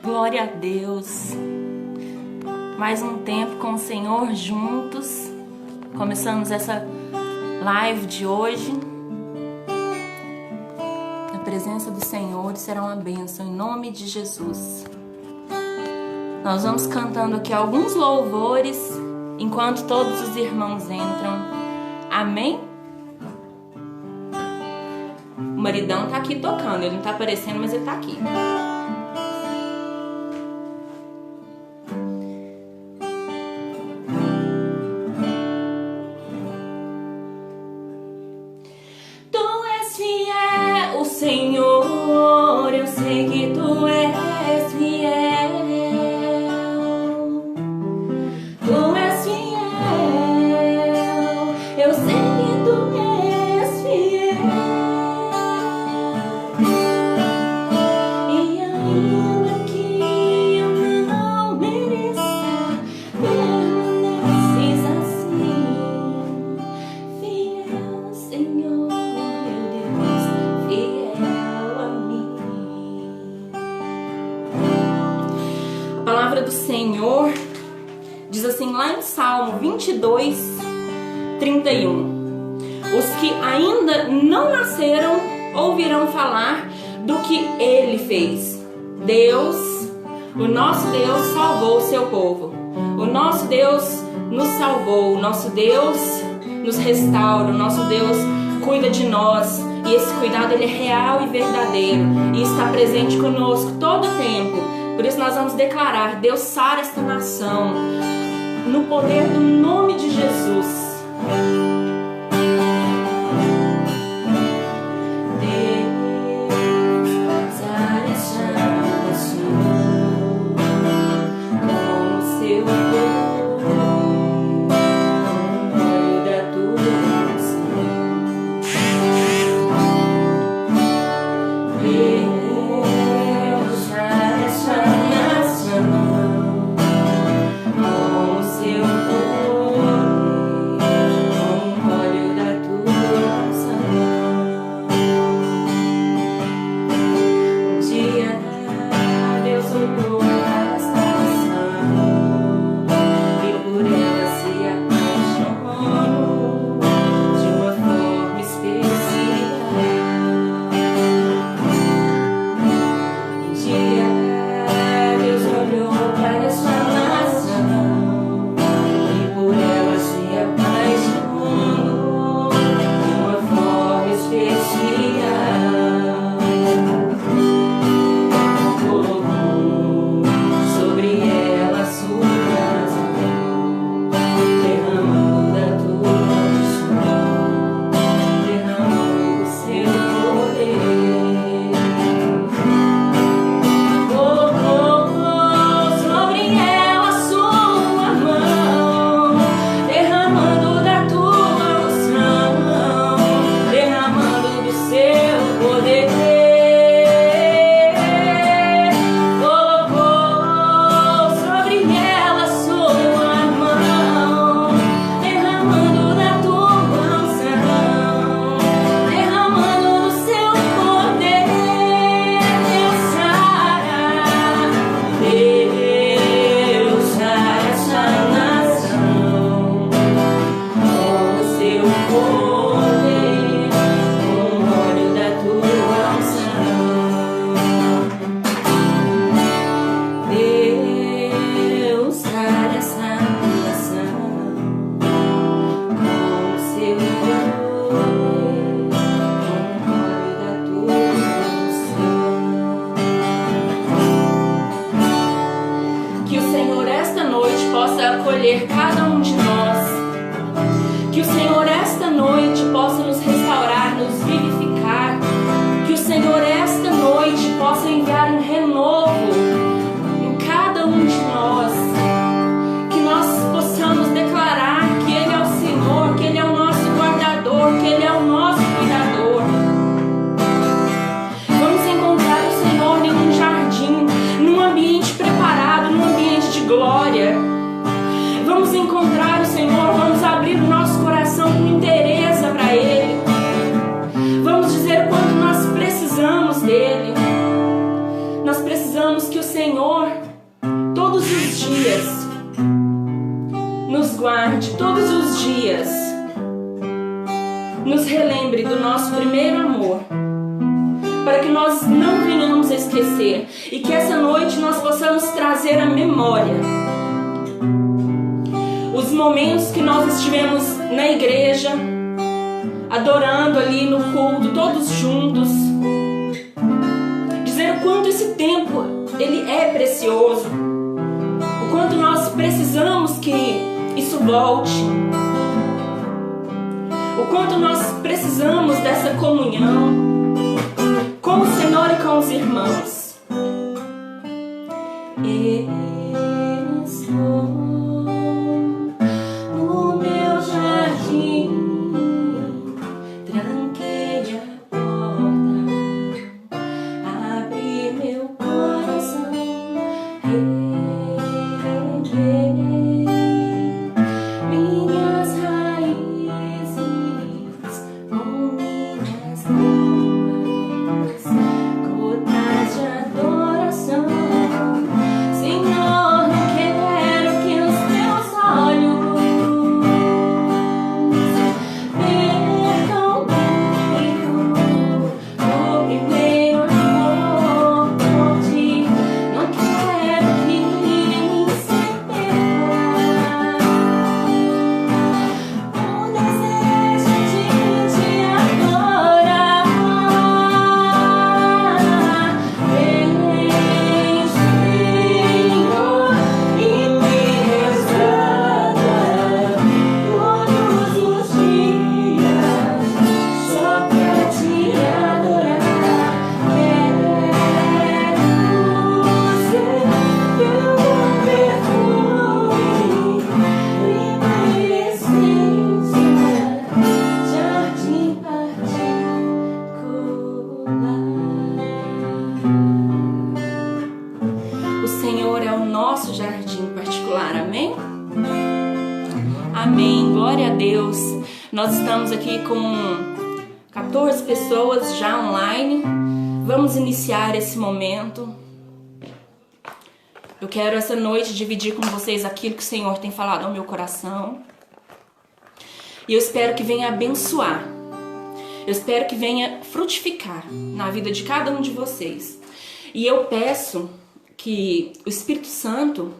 Glória a Deus. Mais um tempo com o Senhor juntos. Começamos essa live de hoje. A presença do Senhor será uma bênção em nome de Jesus. Nós vamos cantando aqui alguns louvores enquanto todos os irmãos entram. Amém? O maridão tá aqui tocando, ele não tá aparecendo, mas ele tá aqui. Tu és fiel, Senhor, eu sei que tu és fiel. Tu és fiel, eu sei que tu és fiel. E ainda que eu não mereça, permaneces assim. Fiel, Senhor, meu Deus, fiel a mim. A palavra do Senhor diz assim lá em Salmo 22, 31. Os que ainda não nasceram ouvirão falar do que Ele fez. Deus, o nosso Deus salvou o seu povo. O nosso Deus nos salvou. O nosso Deus nos restaura. O nosso Deus cuida de nós. E esse cuidado ele é real e verdadeiro. E está presente conosco todo o tempo. Por isso nós vamos declarar: Deus sara esta nação no poder do nome de Jesus. Cada um de nós, que o Senhor esta noite possa nos restaurar, nos vivificar, que o Senhor esta noite possa enviar um renovo em cada um de nós, que nós possamos declarar que Ele é o Senhor, que Ele é o nosso guardador, que Ele é o nosso cuidador. Vamos encontrar o Senhor em um jardim, num ambiente preparado, num ambiente de glória. Vamos encontrar o Senhor Senhor todos os dias nos guarde, todos os dias nos relembre do nosso primeiro amor, para que nós não venhamos a esquecer e que essa noite nós possamos trazer à memória os momentos que nós estivemos na igreja, adorando ali no culto, todos juntos, dizer o quanto esse tempo ele é precioso, o quanto nós precisamos que isso volte, o quanto nós precisamos dessa comunhão com o Senhor e com os irmãos. Estou no meu jardim, tranquei a porta, abri meu coração, reguei minhas raízes com minhas lágrimas, gotas de adoração. Senhor, eu quero que os teus olhos percam o primeiro amor por ti. Não quero que ninguém se perca. O desejo de te adorar. Vem, Senhor, e me resgata todos os dias, só pra te adorar. Quero ser teu bom perfume, primeira essência, jardim particular. O Senhor é o nosso jardim particular, amém? Amém, glória a Deus. Nós estamos aqui com 14 pessoas já online. Vamos iniciar esse momento. Eu quero essa noite dividir com vocês aquilo que o Senhor tem falado ao meu coração. E eu espero que venha abençoar. Eu espero que venha frutificar na vida de cada um de vocês. E eu peço que o Espírito Santo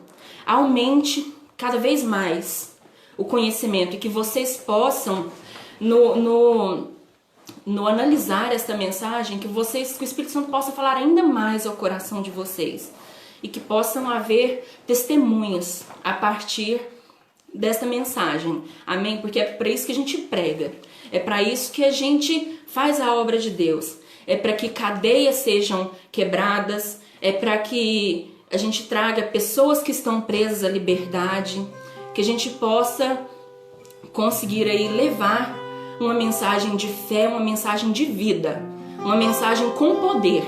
aumente cada vez mais o conhecimento e que vocês possam, no analisar esta mensagem, que o Espírito Santo possa falar ainda mais ao coração de vocês e que possam haver testemunhas a partir desta mensagem, amém? Porque é para isso que a gente prega, é para isso que a gente faz a obra de Deus, é para que cadeias sejam quebradas, é para que a gente traga pessoas que estão presas à liberdade, que a gente possa conseguir aí levar uma mensagem de fé, uma mensagem de vida, uma mensagem com poder,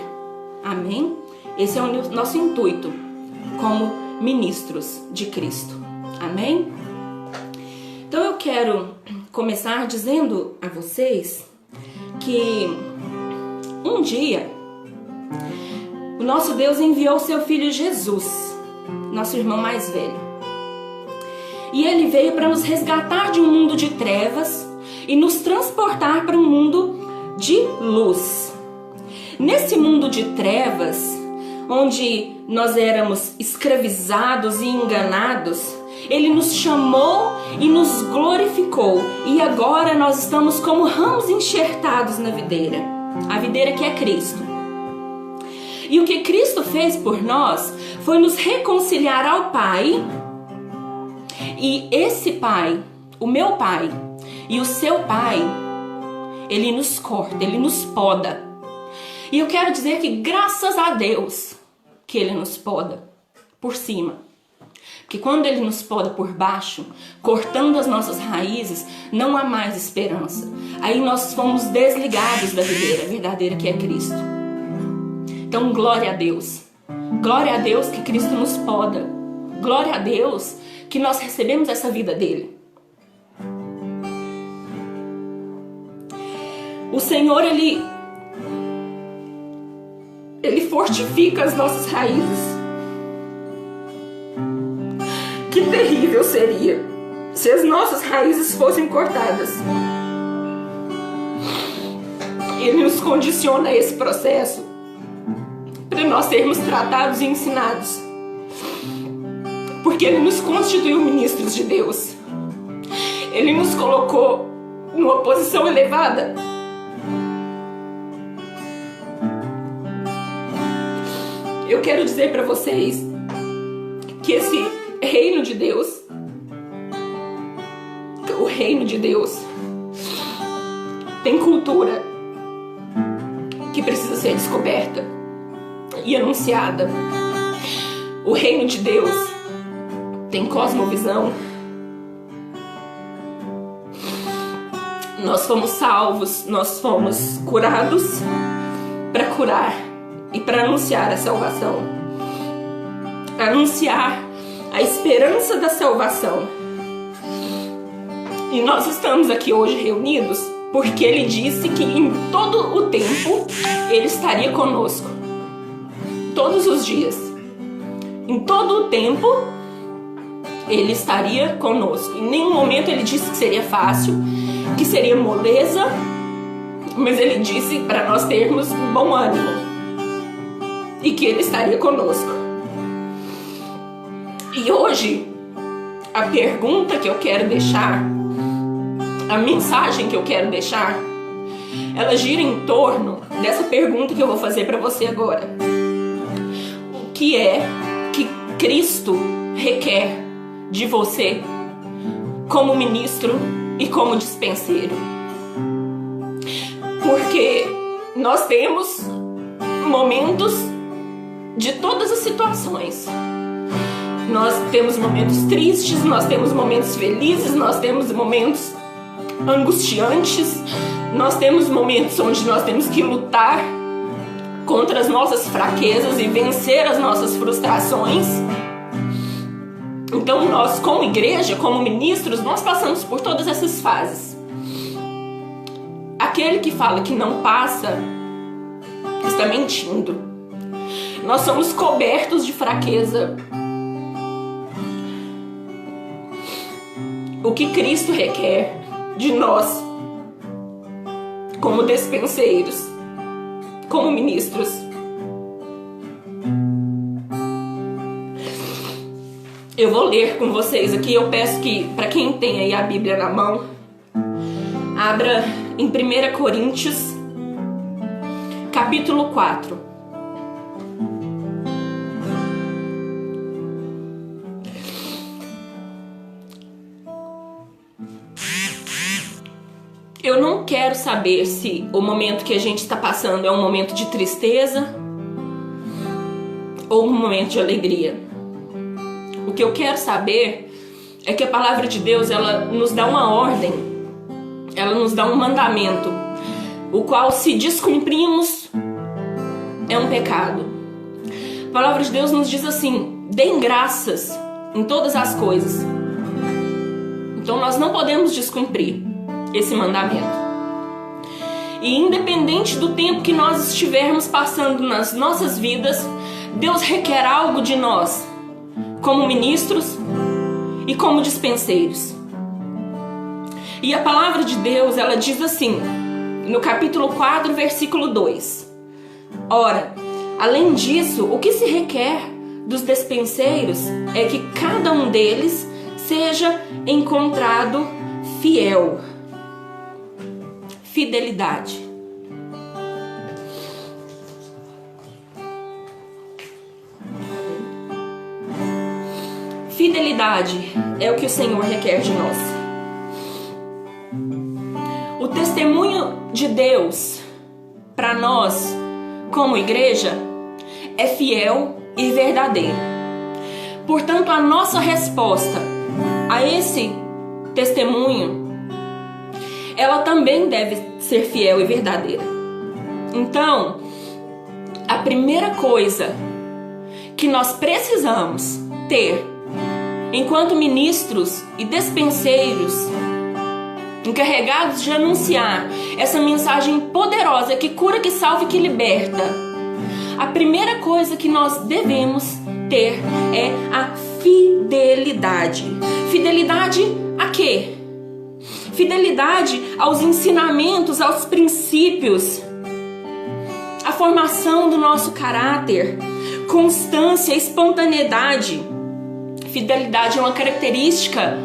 amém? Esse é o nosso intuito como ministros de Cristo, amém? Então eu quero começar dizendo a vocês que um dia o nosso Deus enviou o seu filho Jesus, nosso irmão mais velho. E ele veio para nos resgatar de um mundo de trevas e nos transportar para um mundo de luz. Nesse mundo de trevas, onde nós éramos escravizados e enganados, ele nos chamou e nos glorificou. E agora nós estamos como ramos enxertados na videira. A videira que é Cristo. E o que Cristo fez por nós foi nos reconciliar ao Pai. E esse Pai, o meu Pai e o seu Pai, ele nos corta, ele nos poda. E eu quero dizer que graças a Deus que ele nos poda por cima. Porque quando ele nos poda por baixo, cortando as nossas raízes, não há mais esperança. Aí nós fomos desligados da videira verdadeira que é Cristo. Então, glória a Deus. Glória a Deus que Cristo nos poda. Glória a Deus que nós recebemos essa vida dele. O Senhor, Ele fortifica as nossas raízes. terrível seria se as nossas raízes fossem cortadas. Ele nos condiciona a esse processo para nós sermos tratados e ensinados, porque Ele nos constituiu ministros de Deus. Ele nos colocou numa posição elevada. Eu quero dizer para vocês que esse reino de Deus, o reino de Deus, tem cultura que precisa ser descoberta e anunciada. O reino de Deus tem cosmovisão. Nós fomos salvos, nós fomos curados para curar e para anunciar a salvação, anunciar a esperança da salvação. E nós estamos aqui hoje reunidos porque Ele disse que em todo o tempo Ele estaria conosco, todos os dias. Em todo o tempo Ele estaria conosco. Em nenhum momento Ele disse que seria fácil, que seria moleza, mas Ele disse para nós termos um bom ânimo e que Ele estaria conosco. E hoje, a pergunta que eu quero deixar, a mensagem que eu quero deixar, ela gira em torno dessa pergunta que eu vou fazer para você agora. O que é que Cristo requer de você como ministro e como dispenseiro? Porque nós temos momentos de todas as situações. Nós temos momentos tristes, nós temos momentos felizes, nós temos momentos angustiantes, nós temos momentos onde nós temos que lutar contra as nossas fraquezas e vencer as nossas frustrações. Então nós, como igreja, como ministros, nós passamos por todas essas fases. Aquele que fala que não passa está mentindo. Nós somos cobertos de fraqueza. O que Cristo requer de nós, como despenseiros, como ministros, eu vou ler com vocês aqui. Eu peço que, para quem tem aí a Bíblia na mão, abra em 1 Coríntios, capítulo 4. Eu não quero saber se o momento que a gente está passando é um momento de tristeza ou um momento de alegria. O que eu quero saber é que a palavra de Deus, ela nos dá uma ordem, ela nos dá um mandamento, o qual, se descumprimos, é um pecado. A palavra de Deus nos diz assim: deem graças em todas as coisas. Então nós não podemos descumprir esse mandamento. E independente do tempo que nós estivermos passando nas nossas vidas, Deus requer algo de nós, como ministros e como dispenseiros. E a palavra de Deus, ela diz assim, no capítulo 4, versículo 2: ora, além disso, o que se requer dos dispenseiros é que cada um deles seja encontrado fiel. Fidelidade. Fidelidade é o que o Senhor requer de nós. O testemunho de Deus para nós, como igreja, é fiel e verdadeiro. Portanto, a nossa resposta a esse testemunho, ela também deve ser fiel e verdadeira. Então, a primeira coisa que nós precisamos ter enquanto ministros e dispenseiros encarregados de anunciar essa mensagem poderosa que cura, que salva e que liberta, a primeira coisa que nós devemos ter é a fidelidade. Fidelidade a quê? Fidelidade aos ensinamentos, aos princípios, a formação do nosso caráter, constância, espontaneidade. Fidelidade é uma característica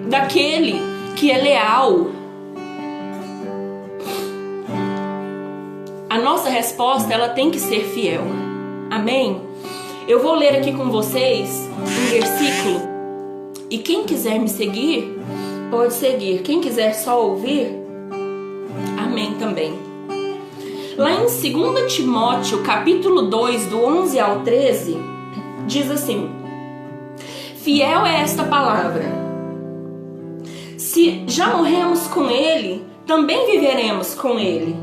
daquele que é leal. A nossa resposta, ela tem que ser fiel. Amém? Eu vou ler aqui com vocês um versículo. E quem quiser me seguir, pode seguir. Quem quiser só ouvir, amém também. Lá em 2 Timóteo, capítulo 2, do 11 ao 13, diz assim: fiel é esta palavra. Se já morremos com ele, também viveremos com ele.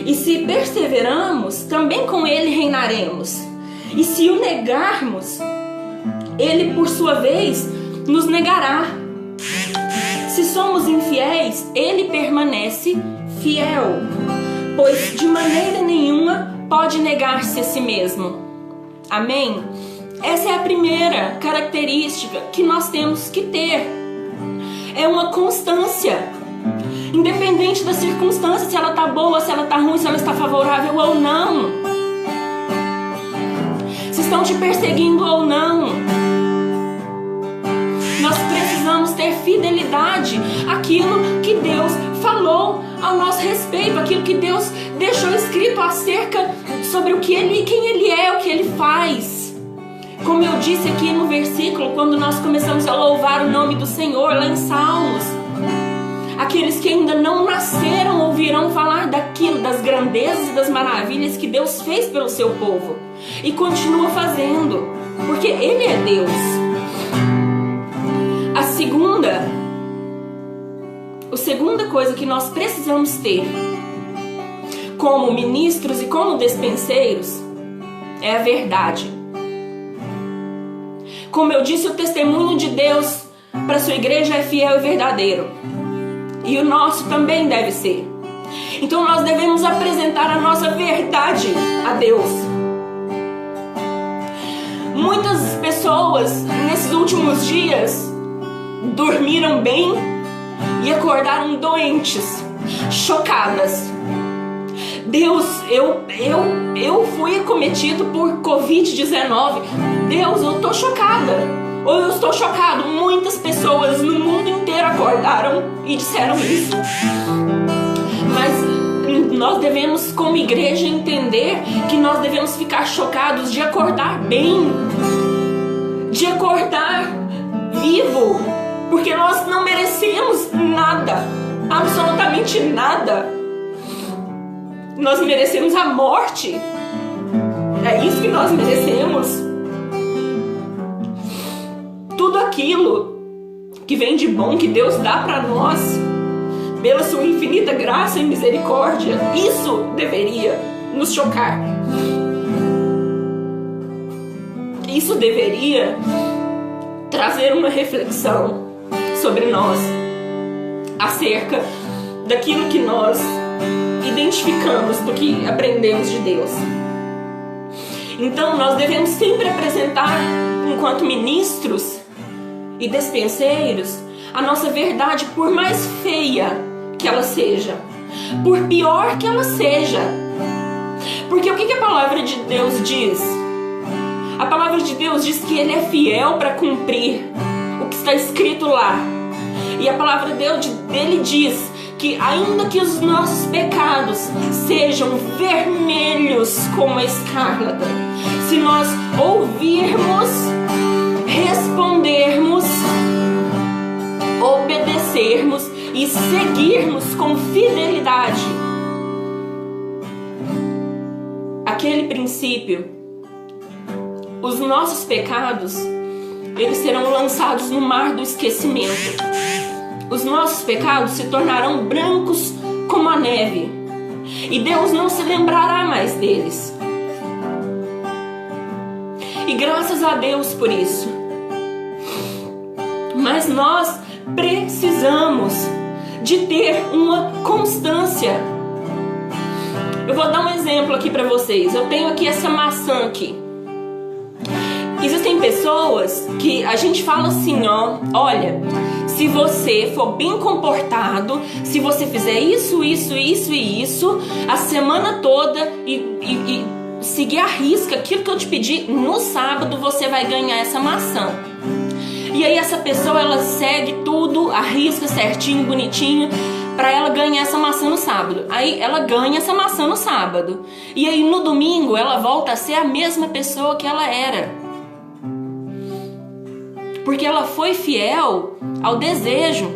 E se perseveramos, também com ele reinaremos. E se o negarmos, ele por sua vez nos negará. Se somos infiéis, ele permanece fiel, pois de maneira nenhuma pode negar-se a si mesmo. Amém? Essa é a primeira característica que nós temos que ter. É uma constância. Independente da circunstância, se ela está boa, se ela está ruim, se ela está favorável ou não. Se estão te perseguindo ou não. Nós precisamos ter fidelidade àquilo que Deus falou ao nosso respeito, aquilo que Deus deixou escrito acerca sobre o que quem Ele é, o que Ele faz. Como eu disse aqui no versículo, quando nós começamos a louvar o nome do Senhor, lá em Salmos, aqueles que ainda não nasceram ouvirão falar daquilo, das grandezas e das maravilhas que Deus fez pelo seu povo. E continua fazendo, porque Ele é Deus. A segunda coisa que nós precisamos ter como ministros e como despenseiros é a verdade. Como eu disse, o testemunho de Deus para a sua igreja é fiel e verdadeiro. E o nosso também deve ser. Então nós devemos apresentar a nossa verdade a Deus. Muitas pessoas nesses últimos dias dormiram bem e acordaram doentes, chocadas. Deus, eu fui acometido por Covid-19. Deus, eu tô chocada. Ou eu estou chocado. Muitas pessoas no mundo inteiro acordaram e disseram isso. Mas nós devemos, como igreja, entender que nós devemos ficar chocados de acordar bem, de acordar vivo, porque nós não merecemos nada, absolutamente nada. Nós merecemos a morte. É isso que nós merecemos. Tudo aquilo que vem de bom que Deus dá para nós, pela sua infinita graça e misericórdia, isso deveria nos chocar. Isso deveria trazer uma reflexão sobre nós, acerca daquilo que nós identificamos, do que aprendemos de Deus. Então nós devemos sempre apresentar, enquanto ministros e despenseiros, a nossa verdade, por mais feia que ela seja, por pior que ela seja. Porque o que a palavra de Deus diz? A palavra de Deus diz que Ele é fiel para cumprir o que está escrito lá. E a palavra dele diz que ainda que os nossos pecados sejam vermelhos como a escarlata, se nós ouvirmos, respondermos, obedecermos e seguirmos com fidelidade aquele princípio, os nossos pecados, eles serão lançados no mar do esquecimento. Os nossos pecados se tornarão brancos como a neve, e Deus não se lembrará mais deles. E graças a Deus por isso. Mas nós precisamos de ter uma constância. Eu vou dar um exemplo aqui para vocês. Eu tenho aqui essa maçã aqui. Existem pessoas que a gente fala assim, ó, olha, se você for bem comportado, se você fizer isso, isso, isso e isso, a semana toda e seguir à risca aquilo que eu te pedi, no sábado você vai ganhar essa maçã. E aí essa pessoa, ela segue tudo, à risca, certinho, bonitinho, pra ela ganhar essa maçã no sábado. Aí ela ganha essa maçã no sábado. E aí no domingo ela volta a ser a mesma pessoa que ela era. Porque ela foi fiel ao desejo.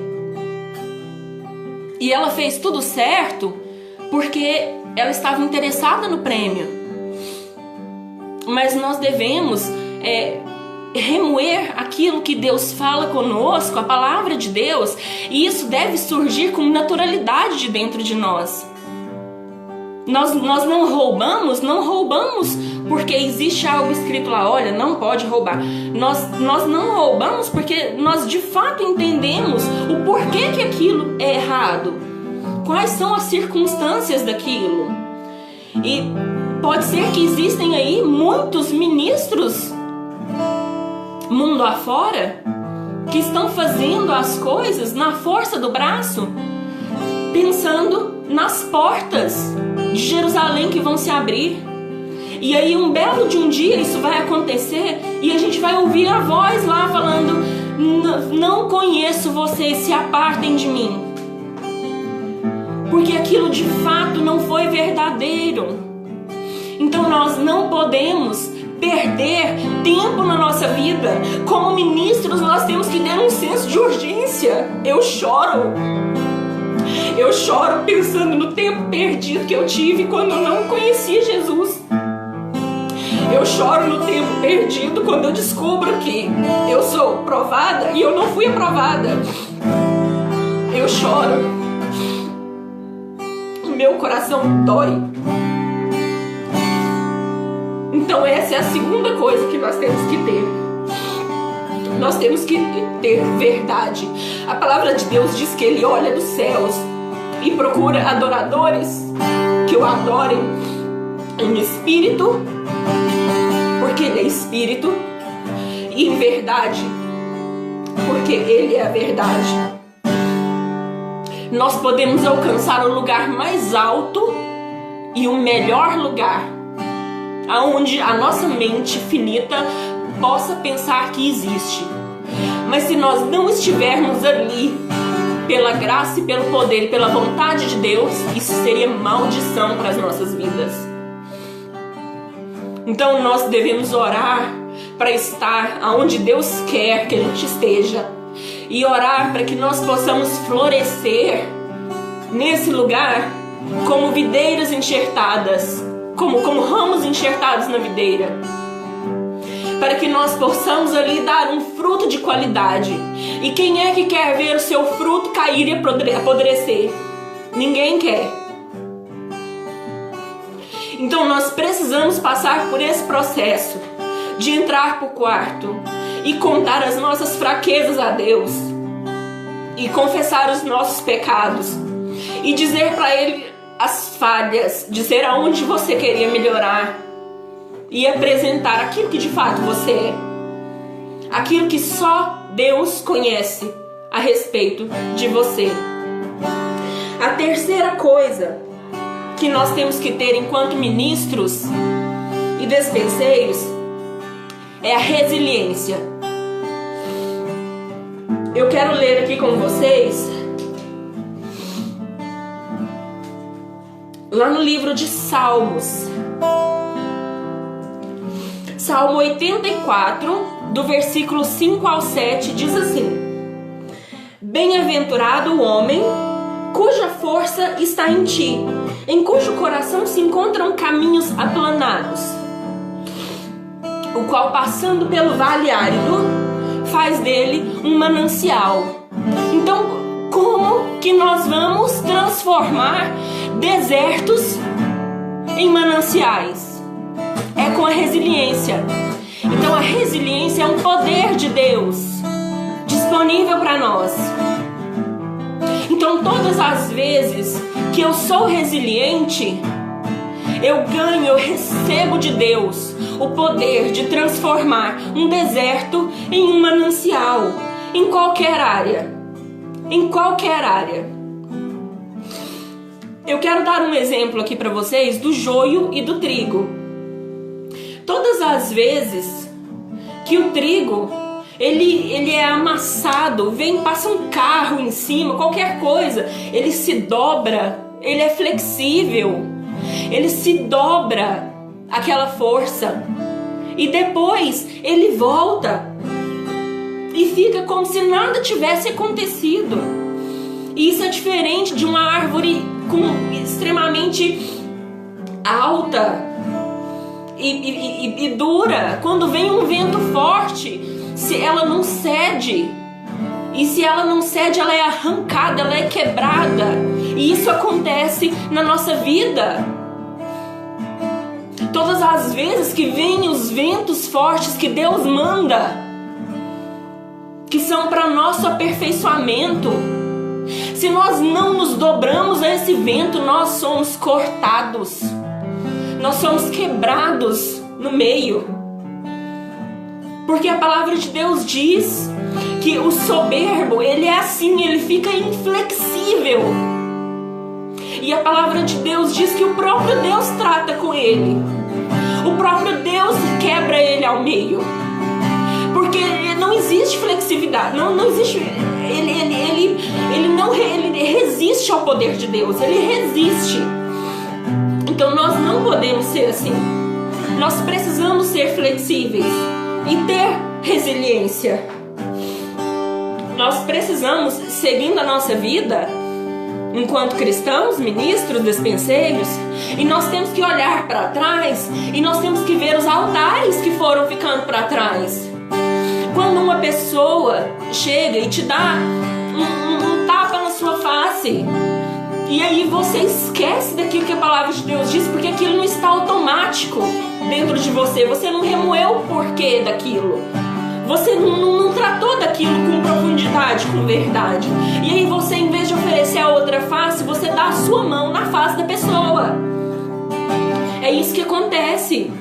E ela fez tudo certo porque ela estava interessada no prêmio. Mas nós devemos remoer aquilo que Deus fala conosco, a palavra de Deus, e isso deve surgir com naturalidade de dentro de nós. Nós não roubamos porque existe algo escrito lá, olha, não pode roubar. Nós não roubamos porque nós de fato entendemos o porquê que aquilo é errado, quais são as circunstâncias daquilo. E pode ser que existem aí muitos ministros mundo afora que estão fazendo as coisas na força do braço, pensando nas portas de Jerusalém que vão se abrir. E aí um belo de um dia isso vai acontecer e a gente vai ouvir a voz lá falando: não conheço vocês, se apartem de mim. Porque aquilo de fato não foi verdadeiro. Então nós não podemos perder tempo na nossa vida. Como ministros, nós temos que ter um senso de urgência. Eu choro pensando no tempo perdido que eu tive quando eu não conhecia Jesus. Eu choro no tempo perdido quando eu descubro que eu sou provada e eu não fui aprovada. Eu choro. Meu coração dói. Então essa é a segunda coisa que nós temos que ter. Nós temos que ter verdade. A palavra de Deus diz que Ele olha dos céus e procura adoradores que o adorem em espírito, porque Ele é espírito, e em verdade, porque Ele é a verdade. Nós podemos alcançar o lugar mais alto e o melhor lugar, aonde a nossa mente finita possa pensar que existe. Mas se nós não estivermos ali pela graça e pelo poder e pela vontade de Deus, isso seria maldição para as nossas vidas. Então nós devemos orar para estar aonde Deus quer que a gente esteja, e orar para que nós possamos florescer nesse lugar como videiras enxertadas, como ramos enxertados na videira, para que nós possamos ali dar um fruto de qualidade. E quem é que quer ver o seu fruto cair e apodrecer? Ninguém quer. Então nós precisamos passar por esse processo de entrar para o quarto e contar as nossas fraquezas a Deus, e confessar os nossos pecados, e dizer para Ele as falhas, dizer aonde você queria melhorar, e apresentar aquilo que de fato você é, aquilo que só Deus conhece a respeito de você. A terceira coisa que nós temos que ter enquanto ministros e despenseiros é a resiliência. Eu quero ler aqui com vocês lá no livro de Salmos, Salmo 84, do versículo 5 ao 7, diz assim: Bem-aventurado o homem cuja força está em ti, em cujo coração se encontram caminhos aplanados, o qual, passando pelo vale árido, faz dele um manancial. Então, como que nós vamos transformar desertos em mananciais? É com a resiliência. Então a resiliência é um poder de Deus disponível para nós. Então todas as vezes que eu sou resiliente, eu ganho, eu recebo de Deus o poder de transformar um deserto em um manancial, em qualquer área. Em qualquer área. Eu quero dar um exemplo aqui para vocês do joio e do trigo. Todas as vezes que o trigo ele é amassado, passa um carro em cima, qualquer coisa, ele se dobra, ele é flexível, ele se dobra aquela força e depois ele volta e fica como se nada tivesse acontecido. E isso é diferente de uma árvore extremamente alta e dura. Quando vem um vento forte, se ela não cede, e se ela não cede, ela é arrancada, ela é quebrada. E isso acontece na nossa vida. Todas as vezes que vêm os ventos fortes que Deus manda, que são para nosso aperfeiçoamento, se nós não nos dobramos a esse vento, nós somos cortados, nós somos quebrados no meio. Porque a palavra de Deus diz que o soberbo, ele é assim, ele fica inflexível. E a palavra de Deus diz que o próprio Deus trata com ele. O próprio Deus quebra ele ao meio. Porque não existe flexibilidade, não existe, ele resiste ao poder de Deus, ele resiste. Então nós não podemos ser assim. Nós precisamos ser flexíveis e ter resiliência. Nós precisamos, seguindo a nossa vida, enquanto cristãos, ministros, despenseiros, e nós temos que olhar para trás e nós temos que ver os altares que foram ficando para trás. Quando uma pessoa chega e te dá um tapa na sua face, e aí você esquece daquilo que a palavra de Deus diz, porque aquilo não está automático dentro de você. Você não remoeu o porquê daquilo. Você não tratou daquilo com profundidade, com verdade. E aí você, em vez de oferecer a outra face, você dá a sua mão na face da pessoa. É isso que acontece.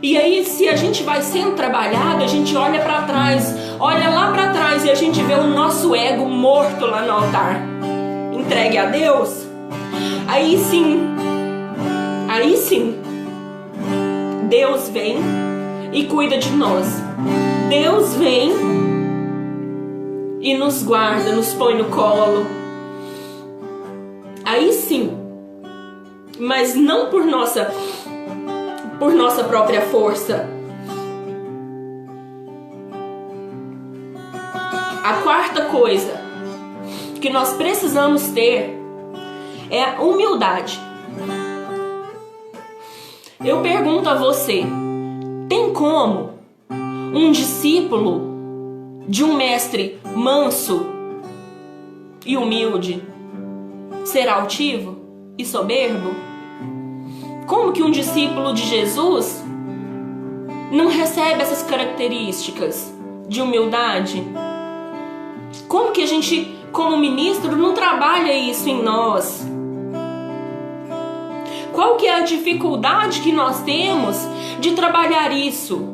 E aí, se a gente vai sendo trabalhado, a gente olha pra trás, olha lá pra trás e a gente vê o nosso ego morto lá no altar, entregue a Deus. Aí sim, Deus vem e cuida de nós. Deus vem e nos guarda, nos põe no colo. Aí sim, mas não por nossa própria força. A quarta coisa que nós precisamos ter é a humildade. Eu pergunto a você, tem como um discípulo de um mestre manso e humilde ser altivo e soberbo? Como que um discípulo de Jesus não recebe essas características de humildade? Como que a gente, como ministro, não trabalha isso em nós? Qual que é a dificuldade que nós temos de trabalhar isso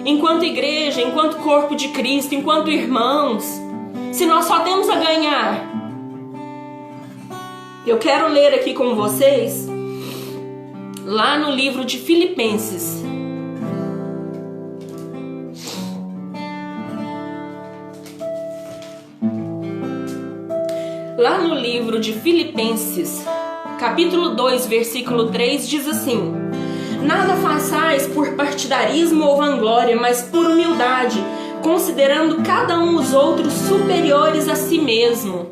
enquanto igreja, enquanto corpo de Cristo, enquanto irmãos, se nós só temos a ganhar? Eu quero ler aqui com vocês lá no livro de Filipenses. Lá no livro de Filipenses, capítulo 2, versículo 3, diz assim: nada façais por partidarismo ou vanglória, mas por humildade, considerando cada um os outros superiores a si mesmo.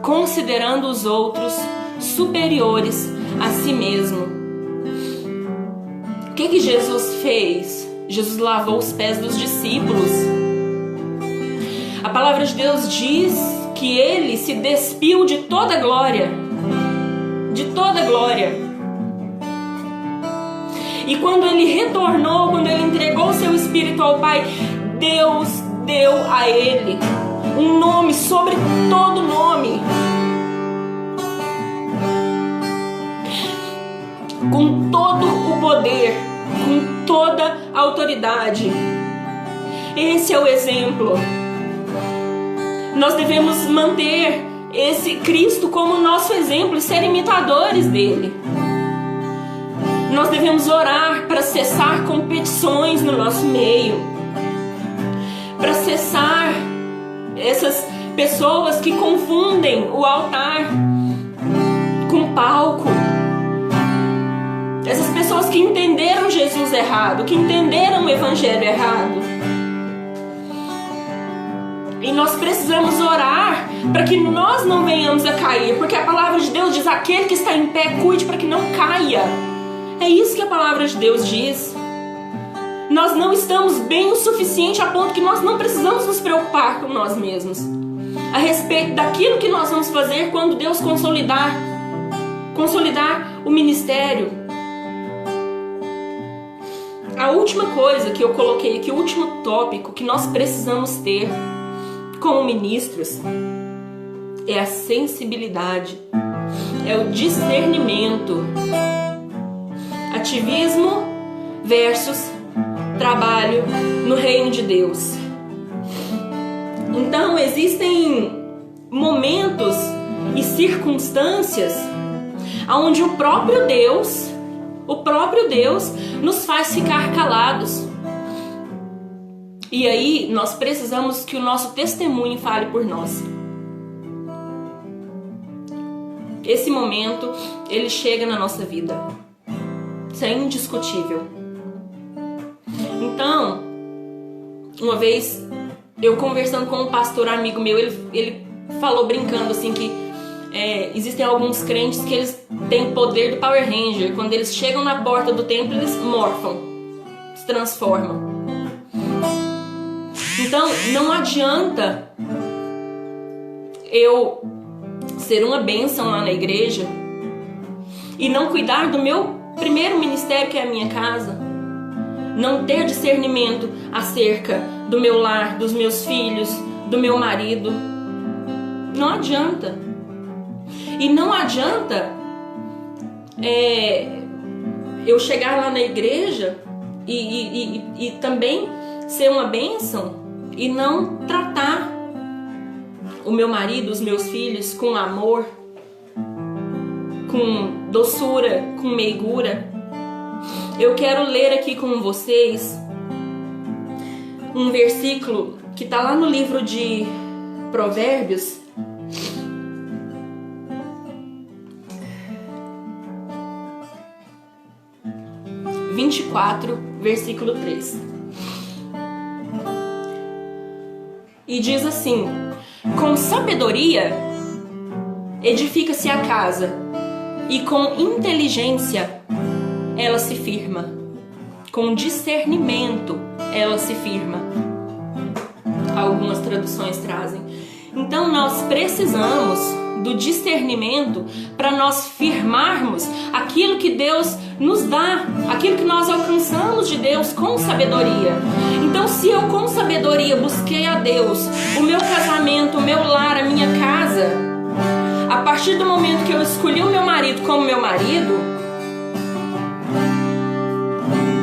Considerando os outros superiores a si mesmo. O que Jesus fez? Jesus lavou os pés dos discípulos. A palavra de Deus diz que ele se despiu de toda glória. De toda glória. E quando ele retornou, quando ele entregou seu espírito ao Pai, Deus deu a ele um nome sobre todo nome. Com todo o poder com toda a autoridade. Esse é o exemplo. Nós devemos manter esse Cristo como nosso exemplo e ser imitadores dele. Nós devemos orar para cessar competições no nosso meio, para cessar essas pessoas que confundem o altar com palco, essas pessoas que entenderam Jesus errado, que entenderam o evangelho errado. E nós precisamos orar para que nós não venhamos a cair, porque a palavra de Deus diz: aquele que está em pé, cuide para que não caia. É isso que a palavra de Deus diz. Nós não estamos bem o suficiente a ponto que nós não precisamos nos preocupar com nós mesmos a respeito daquilo que nós vamos fazer quando Deus consolidar o ministério. A última coisa que eu coloquei aqui, o último tópico que nós precisamos ter como ministros, é a sensibilidade, é o discernimento. Ativismo versus trabalho no reino de Deus. Então existem momentos e circunstâncias onde o próprio Deus nos faz ficar calados. E aí nós precisamos que o nosso testemunho fale por nós. Esse momento, ele chega na nossa vida. Isso é indiscutível. Então, uma vez eu conversando com um pastor amigo meu, ele falou brincando assim que existem alguns crentes que eles têm o poder do Power Ranger. Quando eles chegam na porta do templo, eles morfam, se transformam. Então, não adianta eu ser uma bênção lá na igreja e não cuidar do meu primeiro ministério, que é a minha casa, não ter discernimento acerca do meu lar, dos meus filhos, do meu marido. Não adianta. E não adianta eu chegar lá na igreja e também ser uma bênção e não tratar o meu marido, os meus filhos com amor, com doçura, com meigura. Eu quero ler aqui com vocês um versículo que está lá no livro de Provérbios, versículo 3. E diz assim: com sabedoria edifica-se a casa, e com inteligência ela se firma. Com discernimento ela se firma. Algumas traduções trazem. Então nós precisamos do discernimento para nós firmarmos aquilo que Deus nos dá, aquilo que nós alcançamos de Deus com sabedoria. Então, se eu com sabedoria busquei a Deus, o meu casamento, o meu lar, a minha casa, a partir do momento que eu escolhi o meu marido como meu marido,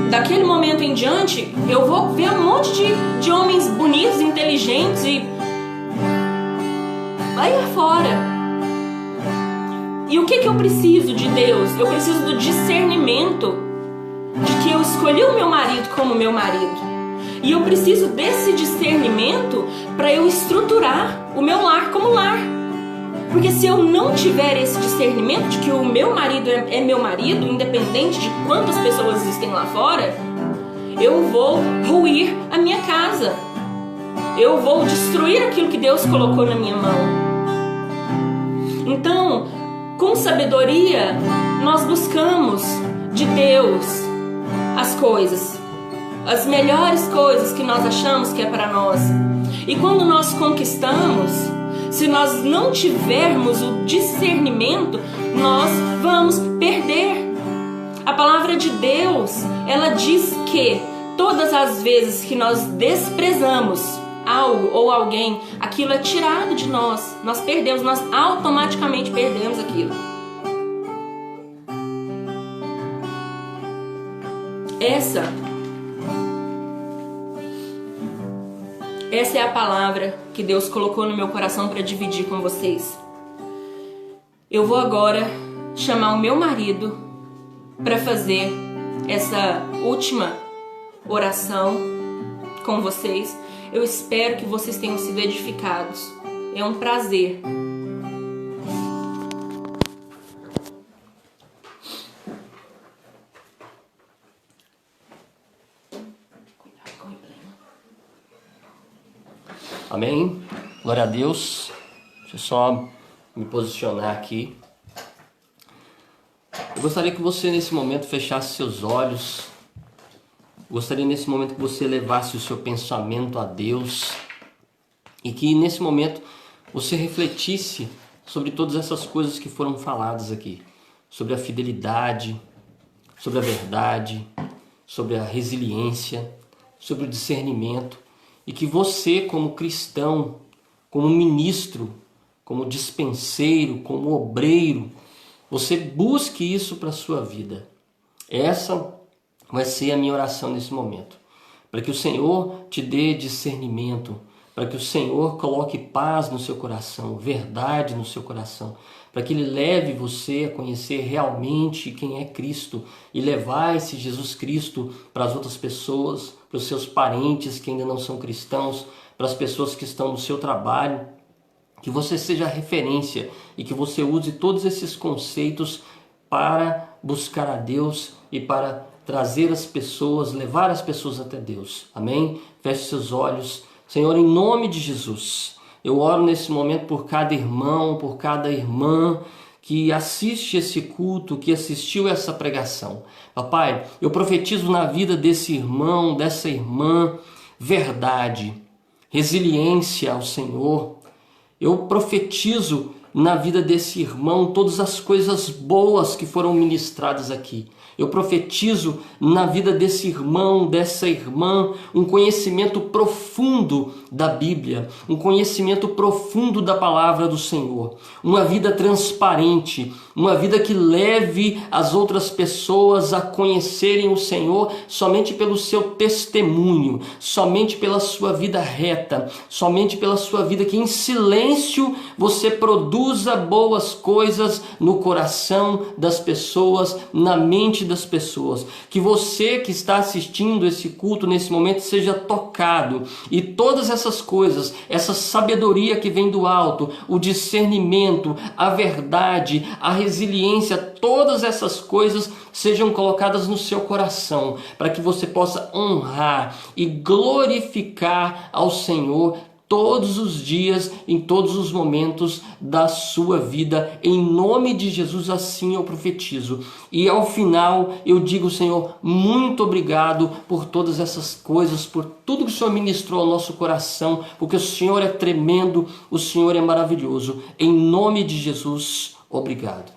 daquele momento em diante, eu vou ver um monte de homens bonitos, inteligentes e vai fora. E o que eu preciso de Deus? Eu preciso do discernimento de que eu escolhi o meu marido como meu marido. E eu preciso desse discernimento para eu estruturar o meu lar como lar. Porque se eu não tiver esse discernimento de que o meu marido é meu marido, independente de quantas pessoas existem lá fora, eu vou ruir a minha casa. Eu vou destruir aquilo que Deus colocou na minha mão. Então, com sabedoria, nós buscamos de Deus as coisas, as melhores coisas que nós achamos que é para nós. E quando nós conquistamos, se nós não tivermos o discernimento, nós vamos perder. A palavra de Deus, ela diz que todas as vezes que nós desprezamos algo ou alguém, aquilo é tirado de nós. Nós perdemos, nós automaticamente perdemos aquilo. Essa é a palavra que Deus colocou no meu coração para dividir com vocês. Eu vou agora chamar o meu marido para fazer essa última oração com vocês. Eu espero que vocês tenham sido edificados. É um prazer. Amém? Glória a Deus. Deixa eu só me posicionar aqui. Eu gostaria que você nesse momento fechasse seus olhos. Gostaria nesse momento que você levasse o seu pensamento a Deus. E que nesse momento você refletisse sobre todas essas coisas que foram faladas aqui. Sobre a fidelidade, sobre a verdade, sobre a resiliência, sobre o discernimento. E que você, como cristão, como ministro, como dispenseiro, como obreiro, você busque isso para a sua vida. Essa vai ser a minha oração nesse momento. Para que o Senhor te dê discernimento, para que o Senhor coloque paz no seu coração, verdade no seu coração, para que Ele leve você a conhecer realmente quem é Cristo e levar esse Jesus Cristo para as outras pessoas, para os seus parentes que ainda não são cristãos, para as pessoas que estão no seu trabalho. Que você seja referência e que você use todos esses conceitos para buscar a Deus e para trazer as pessoas, levar as pessoas até Deus. Amém? Feche seus olhos. Senhor, em nome de Jesus, eu oro nesse momento por cada irmão, por cada irmã que assiste esse culto, que assistiu essa pregação. Papai, eu profetizo na vida desse irmão, dessa irmã, verdade, resiliência ao Senhor. Eu profetizo na vida desse irmão todas as coisas boas que foram ministradas aqui. Eu profetizo na vida desse irmão, dessa irmã, um conhecimento profundo da Bíblia, um conhecimento profundo da palavra do Senhor, uma vida transparente, uma vida que leve as outras pessoas a conhecerem o Senhor somente pelo seu testemunho, somente pela sua vida reta, somente pela sua vida que em silêncio você produza boas coisas no coração das pessoas, na mente das pessoas. Que você que está assistindo esse culto nesse momento seja tocado e todas essas coisas, essa sabedoria que vem do alto, o discernimento, a verdade, a resiliência, todas essas coisas sejam colocadas no seu coração, para que você possa honrar e glorificar ao Senhor todos os dias, em todos os momentos da sua vida. Em nome de Jesus, assim eu profetizo. E ao final eu digo, Senhor, muito obrigado por todas essas coisas, por tudo que o Senhor ministrou ao nosso coração, porque o Senhor é tremendo, o Senhor é maravilhoso. Em nome de Jesus, obrigado.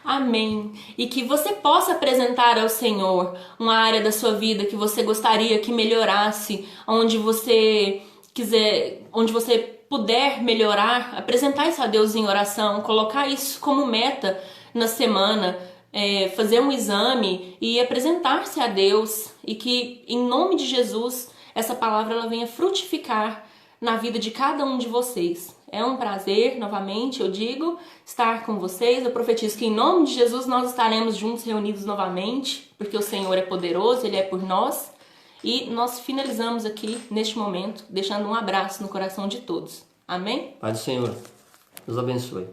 Amém. E que você possa apresentar ao Senhor uma área da sua vida que você gostaria que melhorasse, onde você puder melhorar, apresentar isso a Deus em oração, colocar isso como meta na semana, fazer um exame e apresentar-se a Deus, e que em nome de Jesus essa palavra ela venha frutificar na vida de cada um de vocês. É um prazer, novamente eu digo, estar com vocês. Eu profetizo que em nome de Jesus nós estaremos juntos, reunidos novamente, porque o Senhor é poderoso, Ele é por nós. E nós finalizamos aqui, neste momento, deixando um abraço no coração de todos. Amém? Pai do Senhor, Deus abençoe.